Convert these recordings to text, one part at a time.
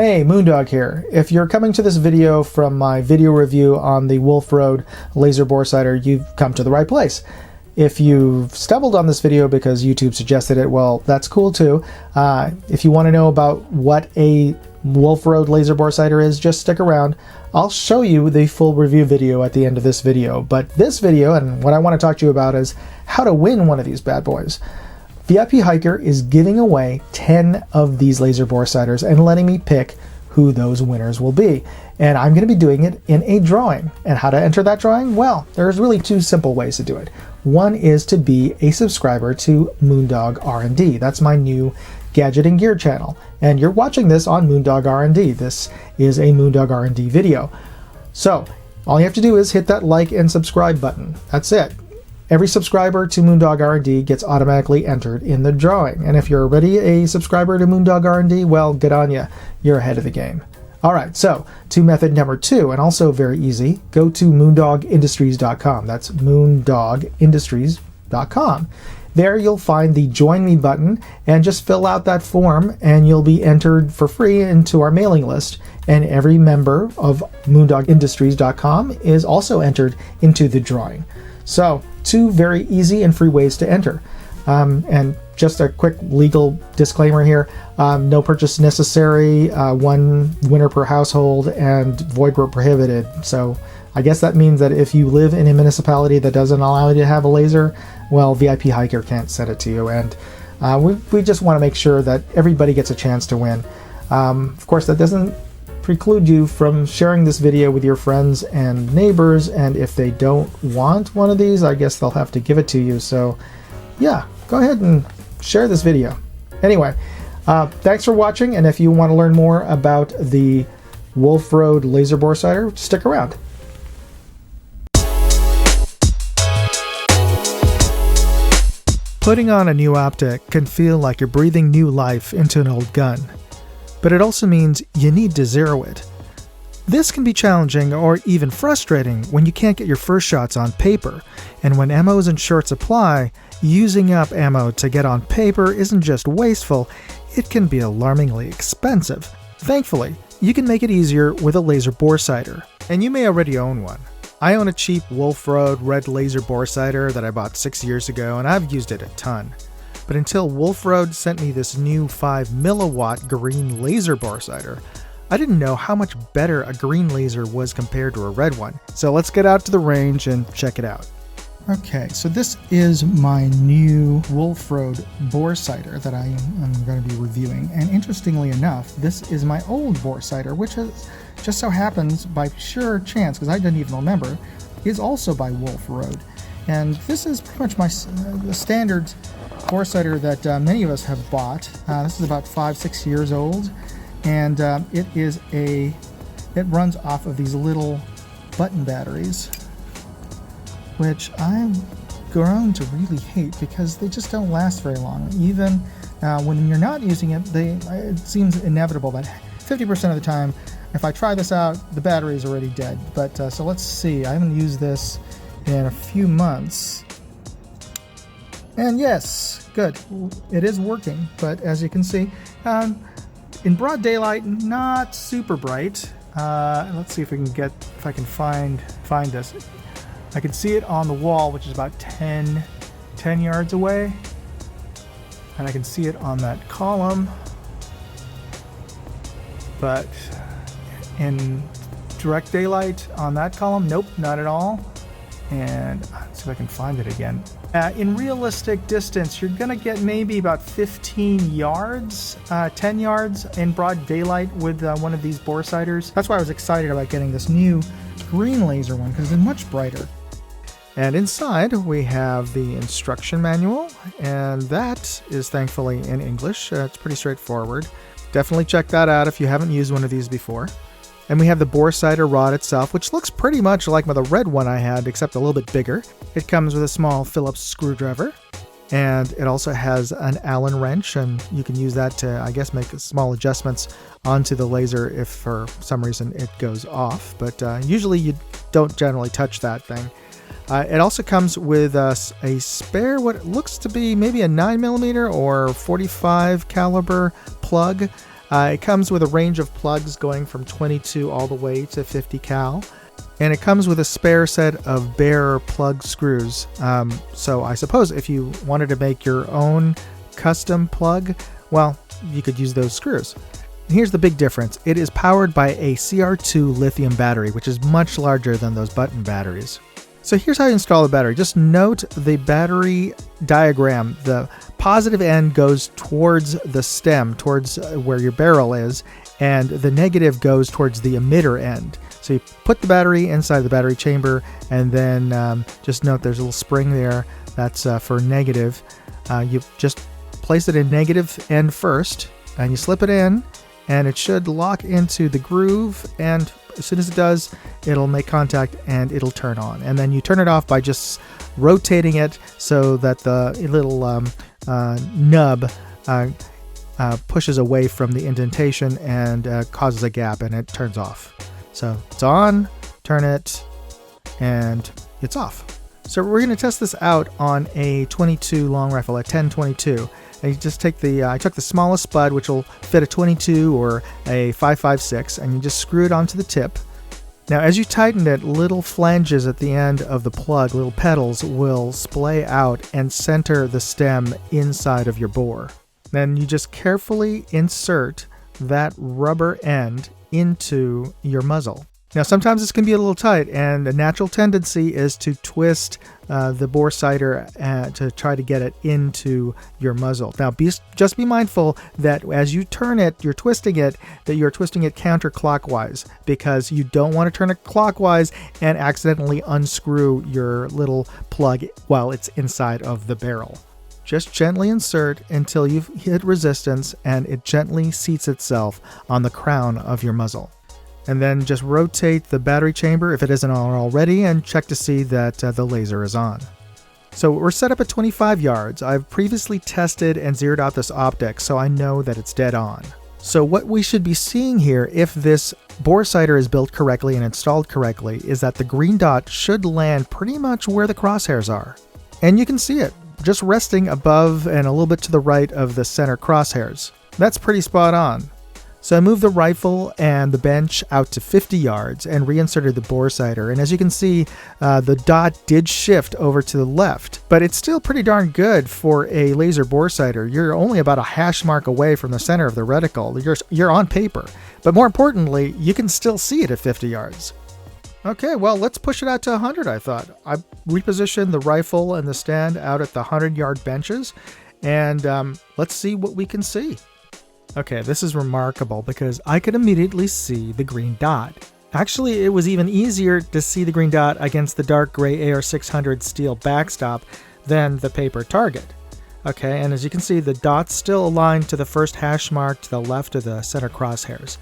Hey, Moondog here. If you're coming to this video from my video review on the Wolfroad laser bore sighter, you've come to the right place. If you've stumbled on this video because YouTube suggested it, well, that's cool too. If you want to know about what a Wolfroad laser bore sighter is, just stick around. I'll show you the full review video at the end of this video. But this video, and what I want to talk to you about, is how to win one of these bad boys. VIP Hiker is giving away 10 of these laser bore sighters and letting me pick who those winners will be. And I'm going to be doing it in a drawing. And how to enter that drawing? Well, there's really two simple ways to do it. One is to be a subscriber to Moondog R&D. That's my new gadget and gear channel. And you're watching this on Moondog R&D. This is a Moondog R&D video. So all you have to do is hit that like and subscribe button. That's it. Every subscriber to Moondog R&D gets automatically entered in the drawing. And if you're already a subscriber to Moondog R&D, well, good on you. You're ahead of the game. All right, so to method number 2, and also very easy, go to moondogindustries.com. That's moondogindustries.com. There you'll find the Join Me button, and just fill out that form, and you'll be entered for free into our mailing list. And every member of moondogindustries.com is also entered into the drawing. So, two very easy and free ways to enter. And just a quick legal disclaimer here. No purchase necessary, one winner per household, and void where prohibited. So I guess that means that if you live in a municipality that doesn't allow you to have a laser, well, VIP Hiker can't send it to you. And we just want to make sure that everybody gets a chance to win. Of course, that doesn't preclude you from sharing this video with your friends and neighbors, and if they don't want one of these, I guess they'll have to give it to you. So yeah, go ahead and share this video. Anyway, thanks for watching, and if you want to learn more about the Wolfroad laser bore sighter, stick around. Putting on a new optic can feel like you're breathing new life into an old gun. But it also means you need to zero it. This can be challenging or even frustrating when you can't get your first shots on paper, and when ammo is in short supply, using up ammo to get on paper isn't just wasteful, it can be alarmingly expensive. Thankfully, you can make it easier with a laser bore sighter, and you may already own one. I own a cheap Wolfroad red laser bore sighter that I bought 6 years ago, and I've used it a ton. But until Wolfroad sent me this new 5 milliwatt green laser bore sighter, I didn't know how much better a green laser was compared to a red one. So let's get out to the range and check it out. Okay, so this is my new Wolfroad bore sighter that I'm going to be reviewing. And interestingly enough, this is my old bore sighter, which is, just so happens by sheer chance, because I didn't even remember, is also by Wolfroad. And this is pretty much the standard bore sighter that many of us have bought. This is about 5-6 years old, and it runs off of these little button batteries, which I've grown to really hate because they just don't last very long. Even when you're not using it, it seems inevitable that 50% of the time, if I try this out, the battery is already dead. But so let's see. I haven't used this in a few months. And yes, good. It is working, but as you can see, in broad daylight, not super bright. Let's see if I can find this. I can see it on the wall, which is about 10 yards away, and I can see it on that column. But in direct daylight on that column, nope, not at all. And let's see if I can find it again. In realistic distance, you're going to get maybe about 15 yards, 10 yards in broad daylight with one of these bore sighters. That's why I was excited about getting this new green laser one, because it's much brighter. And inside we have the instruction manual, and that is thankfully in English. It's pretty straightforward. Definitely check that out if you haven't used one of these before. And we have the bore sighter rod itself, which looks pretty much like the red one I had, except a little bit bigger. It comes with a small Phillips screwdriver, and it also has an Allen wrench, and you can use that to, I guess, make small adjustments onto the laser if for some reason it goes off. But usually you don't generally touch that thing. It also comes with a spare, what looks to be maybe a 9mm or 45 caliber plug It comes with a range of plugs going from 22 all the way to 50 cal. And it comes with a spare set of bare plug screws. So I suppose if you wanted to make your own custom plug, well, you could use those screws. And here's the big difference. It is powered by a CR2 lithium battery, which is much larger than those button batteries. So here's how you install the battery. Just note the battery diagram. The positive end goes towards the stem, towards where your barrel is, and the negative goes towards the emitter end. So you put the battery inside the battery chamber, and then just note there's a little spring there. That's for negative. You just place it in negative end first, and you slip it in, and it should lock into the groove, and as soon as it does, it'll make contact and it'll turn on. And then you turn it off by just rotating it so that the little nub pushes away from the indentation and causes a gap, and it turns off. So it's on, turn it, and it's off. So we're going to test this out on a 22 long rifle, a 10-22. And you just take I took the smallest spud, which will fit a 22 or a 5.56, and you just screw it onto the tip. Now, as you tighten it, little flanges at the end of the plug, little petals, will splay out and center the stem inside of your bore. Then you just carefully insert that rubber end into your muzzle. Now, sometimes this can be a little tight, and a natural tendency is to twist the bore sighter to try to get it into your muzzle. Now, just be mindful that as you turn it, you're twisting it counterclockwise, because you don't want to turn it clockwise and accidentally unscrew your little plug while it's inside of the barrel. Just gently insert until you've hit resistance and it gently seats itself on the crown of your muzzle. And then just rotate the battery chamber if it isn't on already, and check to see that the laser is on. So we're set up at 25 yards. I've previously tested and zeroed out this optic, so I know that it's dead on. So what we should be seeing here, if this bore sighter is built correctly and installed correctly, is that the green dot should land pretty much where the crosshairs are. And you can see it, just resting above and a little bit to the right of the center crosshairs. That's pretty spot on. So I moved the rifle and the bench out to 50 yards and reinserted the bore sighter. And as you can see, the dot did shift over to the left, but it's still pretty darn good for a laser bore sighter. You're only about a hash mark away from the center of the reticle. You're on paper, but more importantly, you can still see it at 50 yards. Okay, well, let's push it out to 100, I thought. I repositioned the rifle and the stand out at the 100-yard benches, and let's see what we can see. Okay, this is remarkable because I could immediately see the green dot. Actually, it was even easier to see the green dot against the dark gray AR-600 steel backstop than the paper target. Okay, and as you can see, the dot's still aligned to the first hash mark to the left of the center crosshairs.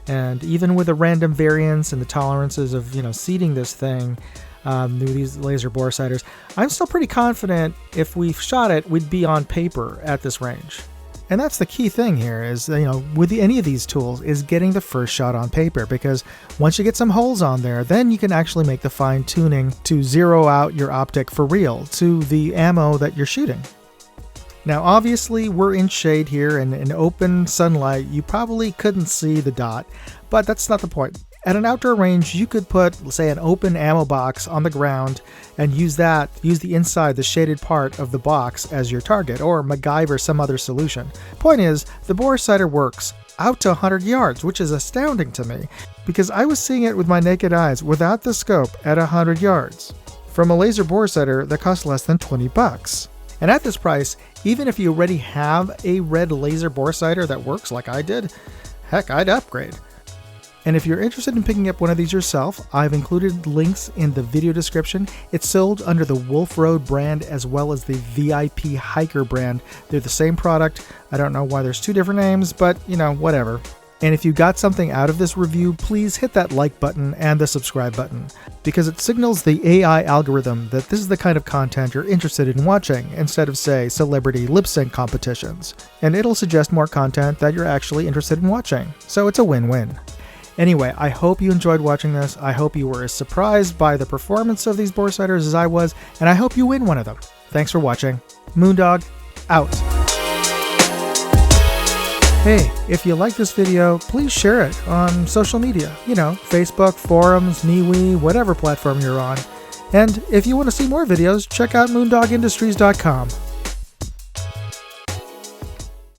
And even with the random variance and the tolerances of, seating this thing through these laser bore sighters, I'm still pretty confident if we shot it, we'd be on paper at this range. And that's the key thing here is, with any of these tools, is getting the first shot on paper, because once you get some holes on there, then you can actually make the fine tuning to zero out your optic for real to the ammo that you're shooting. Now, obviously, we're in shade here, and in open sunlight, you probably couldn't see the dot, but that's not the point. At an outdoor range, you could put, say, an open ammo box on the ground and use the inside, the shaded part of the box as your target, or MacGyver some other solution. Point is, the bore sighter works out to 100 yards, which is astounding to me, because I was seeing it with my naked eyes without the scope at 100 yards from a laser bore sighter that costs less than $20. And at this price, even if you already have a red laser bore sighter that works like I did, heck, I'd upgrade. And if you're interested in picking up one of these yourself, I've included links in the video description. It's sold under the Wolfroad brand as well as the VIP Hiker brand. They're the same product. I don't know why there's two different names, but whatever. And if you got something out of this review, please hit that like button and the subscribe button, because it signals the AI algorithm that this is the kind of content you're interested in watching, instead of, say, celebrity lip sync competitions. And it'll suggest more content that you're actually interested in watching. So it's a win-win. Anyway, I hope you enjoyed watching this. I hope you were as surprised by the performance of these bore sighters as I was, and I hope you win one of them. Thanks for watching. Moondog, out. Hey, if you like this video, please share it on social media. Facebook, forums, MeWe, whatever platform you're on. And if you want to see more videos, check out moondogindustries.com.